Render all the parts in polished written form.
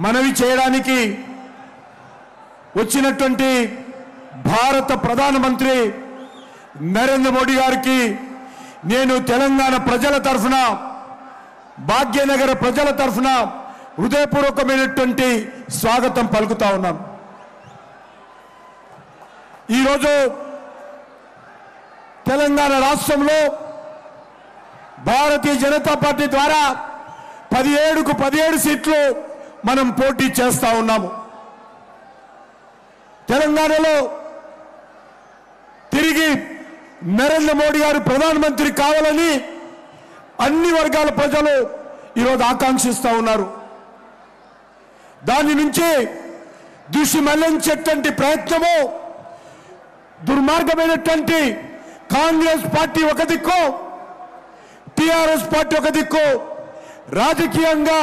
మనవి చేయడానికి వచ్చినటువంటి భారత ప్రధానమంత్రి నరేంద్ర మోడీ గారికి నేను తెలంగాణ ప్రజల తరఫున భాగ్యనగర ప్రజల తరఫున హృదయపూర్వకమైనటువంటి స్వాగతం పలుకుతా ఉన్నాను। ఈరోజు తెలంగాణ రాష్ట్రంలో భారతీయ జనతా పార్టీ ద్వారా 17కు 17 సీట్లు మనం పోటీ చేస్తా ఉన్నాము। తెలంగాణలో తిరిగి నరేంద్ర మోడీ గారు ప్రధానమంత్రి కావాలని అన్ని వర్గాల ప్రజలు ఈరోజు ఆకాంక్షిస్తూ ఉన్నారు। దాని నుంచి దృష్టి మళ్లించేటువంటి ప్రయత్నము దుర్మార్గమైనటువంటి కాంగ్రెస్ పార్టీ ఒక దిక్కు, టిఆర్ఎస్ పార్టీ ఒక దిక్కు రాజకీయంగా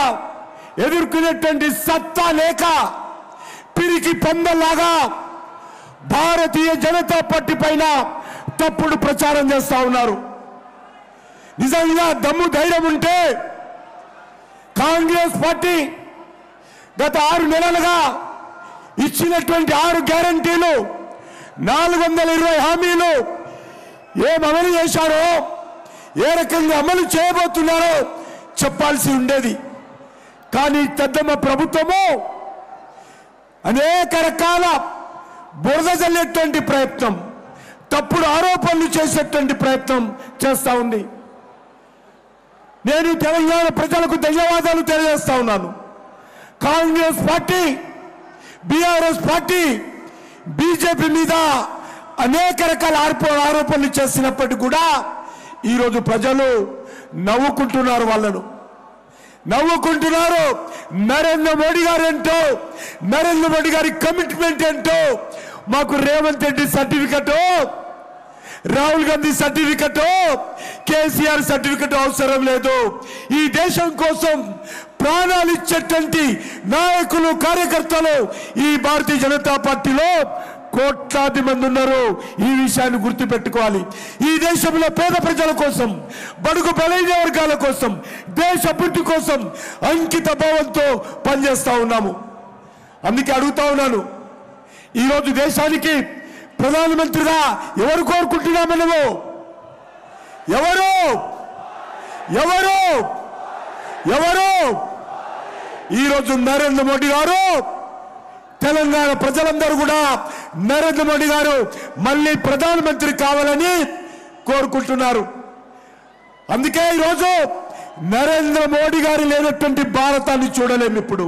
ఎదుర్కొనేటువంటి సత్తా లేక పిరికి పందలాగా భారతీయ జనతా పార్టీ పైన తప్పుడు ప్రచారం చేస్తా ఉన్నారు। నిజంగా దమ్ము ధైర్యం ఉంటే కాంగ్రెస్ పార్టీ గత 6 నెలలుగా ఇచ్చినటువంటి 6 గ్యారంటీలు 420 హామీలు ఏం అమలు చేశారో, ఏ రకంగా అమలు చేయబోతున్నారో చెప్పాల్సి ఉండేది। కానీ పెద్దమ్మ ప్రభుత్వము అనేక రకాల బురద జల్లేటువంటి ప్రయత్నం, తప్పుడు ఆరోపణలు చేసేటువంటి ప్రయత్నం చేస్తా ఉంది। నేను తెలంగాణ ప్రజలకు ధన్యవాదాలు తెలియజేస్తా ఉన్నాను। Congress party, BRS party BJP మీద అనేక రకాల ఆరోపణలు చేసినప్పటికీ కూడా ఈరోజు ప్రజలు నవ్వుకుంటున్నారు, వాళ్ళను నవ్వుకుంటున్నారు। నరేంద్ర మోడీ గారు ఏంటో, నరేంద్ర మోడీ గారి కమిట్మెంట్ ఏంటో, మాకు Revanth Reddy certificate, Rahul Gandhi certificate, KCR certificate అవసరం లేదు। ఈ దేశం కోసం ప్రాణాలు ఇచ్చేటువంటి నాయకులు, కార్యకర్తలు ఈ భారతీయ జనతా పార్టీలో కోట్లాది మంది ఉన్నారు। ఈ విషయాన్ని గుర్తుపెట్టుకోవాలి। ఈ దేశంలో పేద ప్రజల కోసం, బడుగు బలైన వర్గాల కోసం, దేశ అభివృద్ధి కోసం అంకిత భావంతో పనిచేస్తా ఉన్నాము। అందుకే అడుగుతా ఉన్నాను, ఈరోజు దేశానికి ప్రధానమంత్రిగా ఎవరు కోరుకుంటున్నాం మనము? ఎవరు ఎవరు ఎవరు ఈరోజు నరేంద్ర మోడీ గారు, తెలంగాణ ప్రజలందరూ కూడా నరేంద్ర మోడీ గారు మళ్ళీ ప్రధానమంత్రి కావాలని కోరుకుంటున్నారు। అందుకే ఈరోజు నరేంద్ర మోడీ గారు లేనటువంటి భారతాన్ని చూడలేము। ఇప్పుడు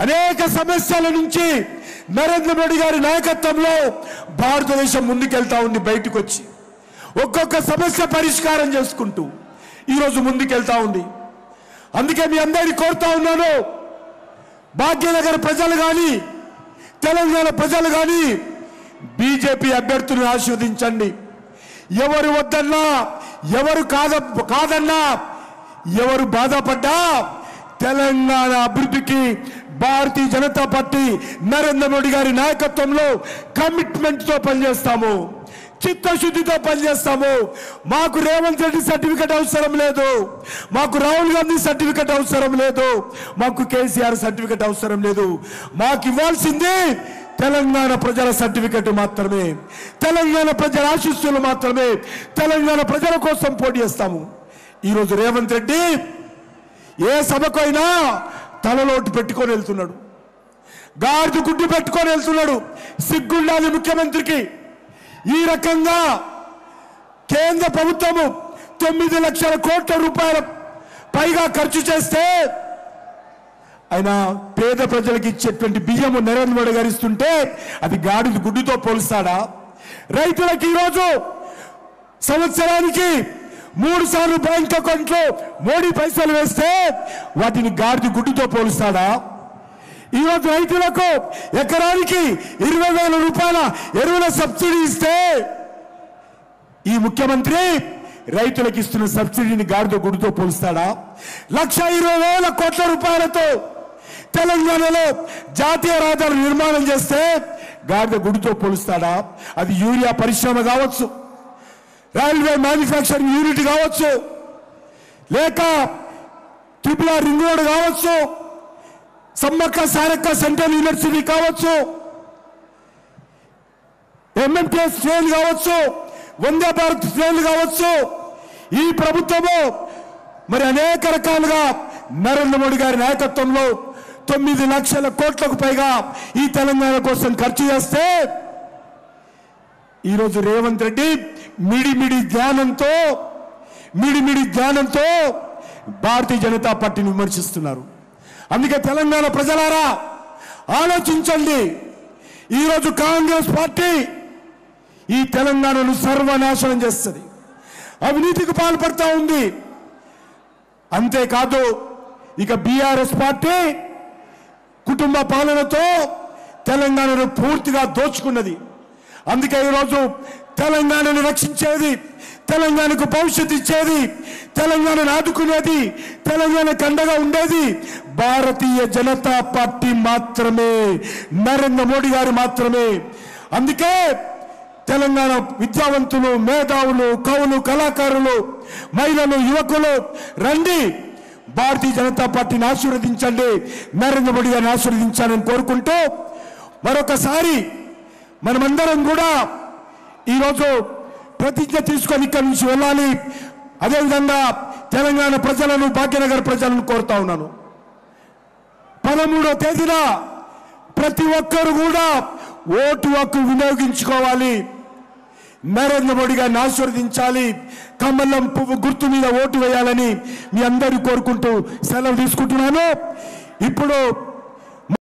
అనేక సమస్యల నుంచి నరేంద్ర మోడీ గారి నాయకత్వంలో భారతదేశం ముందుకెళ్తా ఉంది, బయటకు వచ్చి ఒక్కొక్క సమస్య పరిష్కారం చేసుకుంటూ ఈరోజు ముందుకెళ్తా ఉంది। అందుకే మీ అందరినీ కోరుతా ఉన్నాను, భాగ్యనగర్ ప్రజలు కానీ, తెలంగాణ ప్రజలు కానీ బీజేపీ అభ్యర్థులను ఆశీర్వదించండి। ఎవరు వద్దన్నా, ఎవరు కాదన్నా, ఎవరు బాధపడ్డా తెలంగాణ అభివృద్ధికి భారతీయ జనతా పార్టీ నరేంద్ర మోడీ గారి నాయకత్వంలో కమిట్మెంట్తో పనిచేస్తాము, చిత్తశుద్ధితో పనిచేస్తాము। మాకు రేవంత్ రెడ్డి సర్టిఫికెట్ అవసరం లేదు, మాకు రాహుల్ గాంధీ సర్టిఫికెట్ అవసరం లేదు, మాకు కేసీఆర్ సర్టిఫికెట్ అవసరం లేదు। మాకు ఇవ్వాల్సింది తెలంగాణ ప్రజల సర్టిఫికెట్ మాత్రమే, తెలంగాణ ప్రజల ఆశీస్సులు మాత్రమే। తెలంగాణ ప్రజల కోసం పోటీ చేస్తాము। ఈరోజు రేవంత్ రెడ్డి ఏ సభకైనా తలలోటు పెట్టుకొని వెళ్తున్నాడు, గాడిద గుడ్డు పెట్టుకొని వెళ్తున్నాడు। సిగ్గుండాలి ముఖ్యమంత్రికి। ఈ రకంగా కేంద్ర ప్రభుత్వము 9 లక్షల కోట్ల రూపాయల పైగా ఖర్చు చేస్తే ఆయన పేద ప్రజలకు ఇచ్చేటువంటి బియ్యము నరేంద్ర మోడీ గారు ఇస్తుంటే అది గాడిద గుడ్డుతో పోలుస్తాడా? రైతులకు ఈరోజు సంవత్సరానికి 3 సార్లు బ్యాంక్ అకౌంట్లో మోడీ పైసలు వేస్తే వాటిని గాడిద గుడ్డుతో పోలుస్తాడా? ఈరోజు రైతులకు ఎకరానికి 20,000 రూపాయల ఎరువుల సబ్సిడీ ఇస్తే ఈ ముఖ్యమంత్రి రైతులకు ఇస్తున్న సబ్సిడీని గాడిద గుడ్డుతో పోలుస్తాడా? 1,20,000 కోట్ల రూపాయలతో తెలంగాణలో జాతీయ రహదారి నిర్మాణం చేస్తే గాడిద గుడ్డుతో పోలుస్తాడా? అది యూరియా పరిశ్రమ కావచ్చు, రైల్వే మ్యానుఫ్యాక్చరింగ్ యూనిట్ కావచ్చు, లేక ట్రిపుల్ ఆర్ రింగ్ రోడ్ కావచ్చు, సమ్మక్క సారక్క సెంట్రల్ యూనివర్సిటీ కావచ్చు, ఎంఎంటీఎస్ ట్రైన్ కావచ్చు, వందే భారత్ ట్రైన్లు కావచ్చు, ఈ ప్రభుత్వము మరి అనేక రకాలుగా నరేంద్ర మోడీ గారి నాయకత్వంలో 9 లక్షల కోట్లకు పైగా ఈ తెలంగాణ కోసం ఖర్చు చేస్తే ఈరోజు రేవంత్ రెడ్డి మిడిమిడి జ్ఞానంతో భారతీయ జనతా పార్టీని విమర్శిస్తున్నారు. అందుకే తెలంగాణ ప్రజలారా ఆలోచించండి. ఈరోజు కాంగ్రెస్ పార్టీ ఈ తెలంగాణను సర్వనాశనం చేస్తుంది, అవినీతికి పాల్పడతా ఉంది. అంతేకాదు ఇక బీఆర్ఎస్ పార్టీ కుటుంబ పాలనతో తెలంగాణను పూర్తిగా దోచుకున్నది. అందుకే ఈరోజు తెలంగాణను రక్షించేది, తెలంగాణకు భవిష్యత్తు ఇచ్చేది, తెలంగాణను ఆదుకునేది, తెలంగాణకు అండగా ఉండేది భారతీయ జనతా పార్టీ మాత్రమే, నరేంద్ర మోడీ గారు మాత్రమే. అందుకే తెలంగాణ విద్యావంతులు, మేధావులు, కవులు, కళాకారులు, మహిళలు, యువకులు రండి, భారతీయ జనతా పార్టీని ఆశీర్వదించండి, నరేంద్ర మోడీ గారిని ఆశీర్వదించాలని కోరుకుంటూ మరొకసారి మనమందరం కూడా ఈరోజు ప్రతిజ్ఞ తీసుకొని ఇక్కడి నుంచి వెళ్ళాలి. అదేవిధంగా తెలంగాణ ప్రజలను, భాగ్యనగర్ ప్రజలను కోరుతా ఉన్నాను. 13వ తేదీన ప్రతి ఒక్కరు కూడా ఓటు హక్కు వినియోగించుకోవాలి, నరేంద్ర మోడీ గారిని ఆశీర్వదించాలి, కమలం పువ్వు గుర్తు మీద ఓటు వేయాలని మీ అందరూ కోరుకుంటూ సెలవు తీసుకుంటున్నాను. ఇప్పుడు